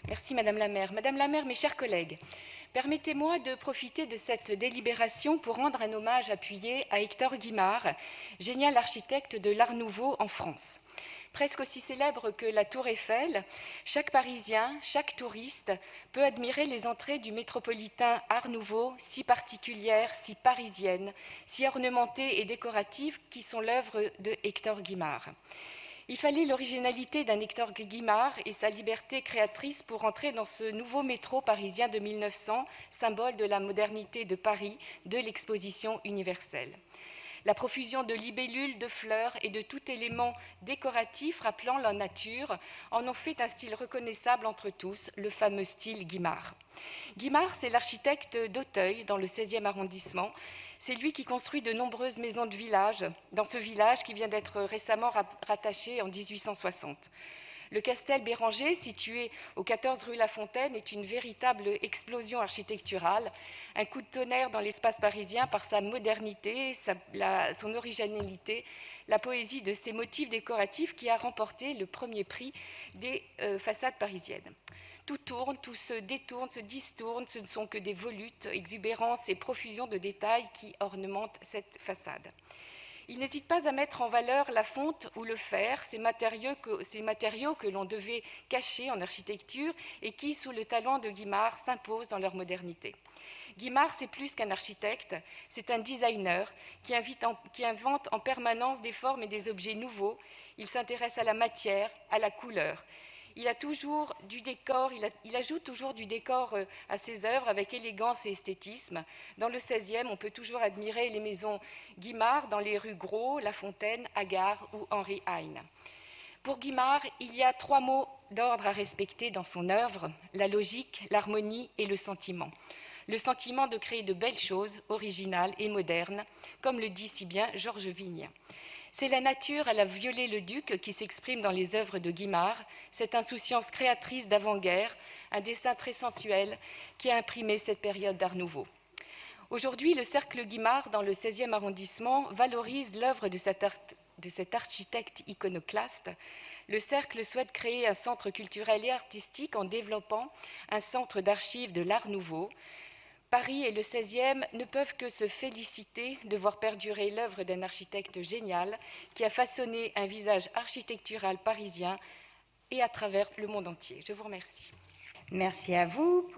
Merci Madame la maire. Madame la maire, mes chers collègues, permettez-moi de profiter de cette délibération pour rendre un hommage appuyé à Hector Guimard, génial architecte de l'Art Nouveau en France. Presque aussi célèbre que la Tour Eiffel, chaque Parisien, chaque touriste peut admirer les entrées du métropolitain Art Nouveau, si particulières, si parisiennes, si ornementées et décoratives, qui sont l'œuvre de Hector Guimard. Il fallait l'originalité d'un Hector Guimard et sa liberté créatrice pour entrer dans ce nouveau métro parisien de 1900, symbole de la modernité de Paris, de l'exposition universelle. La profusion de libellules, de fleurs et de tout élément décoratif rappelant la nature en ont fait un style reconnaissable entre tous, le fameux style Guimard. Guimard, c'est l'architecte d'Auteuil, dans le 16e arrondissement. C'est lui qui construit de nombreuses maisons de village, dans ce village qui vient d'être récemment rattaché en 1860. Le Castel Béranger, situé au 14 rue La Fontaine, est une véritable explosion architecturale, un coup de tonnerre dans l'espace parisien par sa modernité, son originalité, la poésie de ses motifs décoratifs qui a remporté le premier prix des façades parisiennes. Tout tourne, tout se détourne, se distourne, ce ne sont que des volutes, exubérances et profusion de détails qui ornementent cette façade. Il n'hésite pas à mettre en valeur la fonte ou le fer, ces matériaux que l'on devait cacher en architecture et qui, sous le talent de Guimard, s'imposent dans leur modernité. Guimard, c'est plus qu'un architecte, c'est un designer qui invente en permanence des formes et des objets nouveaux. Il s'intéresse à la matière, à la couleur. Il ajoute toujours du décor à ses œuvres avec élégance et esthétisme. Dans le 16e, on peut toujours admirer les maisons Guimard dans les rues Gros, La Fontaine, Agard ou Henri Heine. Pour Guimard, il y a 3 mots d'ordre à respecter dans son œuvre, la logique, l'harmonie et le sentiment. Le sentiment de créer de belles choses, originales et modernes, comme le dit si bien Georges Vigne. C'est la nature à la Viollet-le-Duc qui s'exprime dans les œuvres de Guimard, cette insouciance créatrice d'avant-guerre, un dessin très sensuel qui a imprimé cette période d'Art Nouveau. Aujourd'hui, le Cercle Guimard, dans le 16e arrondissement, valorise l'œuvre de cet architecte iconoclaste. Le Cercle souhaite créer un centre culturel et artistique en développant un centre d'archives de l'Art Nouveau. Paris et le 16e ne peuvent que se féliciter de voir perdurer l'œuvre d'un architecte génial qui a façonné un visage architectural parisien et à travers le monde entier. Je vous remercie. Merci à vous.